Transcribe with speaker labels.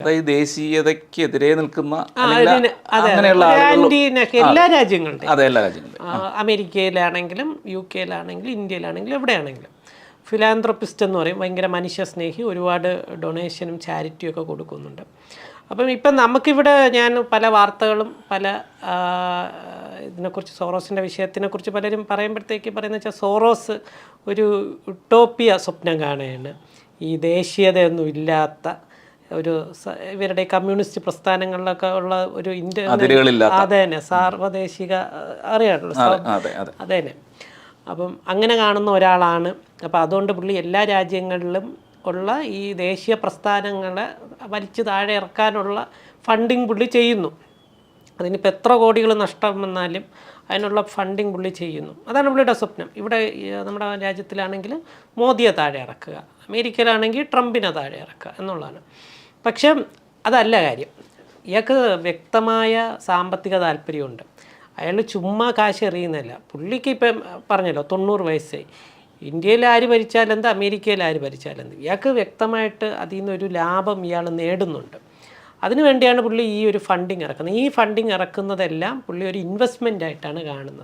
Speaker 1: അതായത് ദേശീയതയ്ക്കെതിരെ നിൽക്കുന്ന
Speaker 2: അങ്ങനെയുള്ള എല്ലാ രാജ്യങ്ങളുടെയും,
Speaker 1: അതെ, എല്ലാ രാജ്യങ്ങളുടെയും,
Speaker 2: അമേരിക്കയിലാണെങ്കിലും UK-യിലാണെങ്കിലും ഇന്ത്യയിലാണെങ്കിലും എവിടെയാണെങ്കിലും ഫിലാന്ത്രപ്പിസ്റ്റ് എന്ന് പറയും, ഭയങ്കര മനുഷ്യസ്നേഹി, ഒരുപാട് ഡൊണേഷനും ചാരിറ്റിയും ഒക്കെ കൊടുക്കുന്നുണ്ട്. അപ്പം ഇപ്പം നമുക്കിവിടെ ഞാൻ പല വാർത്തകളും പല ഇതിനെക്കുറിച്ച് സോറോസിൻ്റെ വിഷയത്തിനെക്കുറിച്ച് പലരും പറയുമ്പോഴത്തേക്ക് പറയുന്നത് വെച്ചാൽ സോറോസ് ഒരു ഉട്ടോപ്പിയ സ്വപ്നം കാണുകയാണ്. ഈ ദേശീയതയൊന്നും ഇല്ലാത്ത ഒരു ഇവരുടെ കമ്മ്യൂണിസ്റ്റ് പ്രസ്ഥാനങ്ങളിലൊക്കെ ഉള്ള ഒരു ഇന്ത്യ, അതെ തന്നെ സാർവദേശിക അറിയാമല്ലോ, അതെ തന്നെ. അപ്പം അങ്ങനെ കാണുന്ന ഒരാളാണ്. അപ്പം അതുകൊണ്ട് പുള്ളി എല്ലാ രാജ്യങ്ങളിലും ഉള്ള ഈ ദേശീയ പ്രസ്ഥാനങ്ങളെ വലിച്ചു താഴെ ഇറക്കാനുള്ള ഫണ്ടിങ് പുള്ളി ചെയ്യുന്നു. അതിനിപ്പോൾ എത്ര കോടികൾ നഷ്ടം വന്നാലും അതിനുള്ള ഫണ്ടിങ് പുള്ളി ചെയ്യുന്നു. അതാണ് പുള്ളിയുടെ സ്വപ്നം. ഇവിടെ നമ്മുടെ രാജ്യത്തിലാണെങ്കിൽ മോദിയെ താഴെ ഇറക്കുക, അമേരിക്കയിലാണെങ്കിൽ ട്രംപിനെ താഴെ ഇറക്കുക എന്നുള്ളതാണ്. പക്ഷെ അതല്ല കാര്യം. ഇയാൾക്ക് വ്യക്തമായ സാമ്പത്തിക താല്പര്യമുണ്ട്. അയാൾ ചുമ്മാ കാശ് എറിയുന്നില്ല. പുള്ളിക്ക് ഇപ്പം പറഞ്ഞല്ലോ 90 വയസ്സായി. ഇന്ത്യയിൽ ആര് ഭരിച്ചാലെന്ത്, അമേരിക്കയിൽ ആര് ഭരിച്ചാലെന്ത്, ഇയാൾക്ക് വ്യക്തമായിട്ട് അതിൽ നിന്നൊരു ലാഭം ഇയാൾ നേടുന്നുണ്ട്. അതിനു വേണ്ടിയാണ് പുള്ളി ഈ ഒരു ഫണ്ടിങ് ഇറക്കുന്നത്. ഈ ഫണ്ടിങ് ഇറക്കുന്നതെല്ലാം പുള്ളി ഒരു ഇൻവെസ്റ്റ്മെൻ്റ് ആയിട്ടാണ് കാണുന്നത്.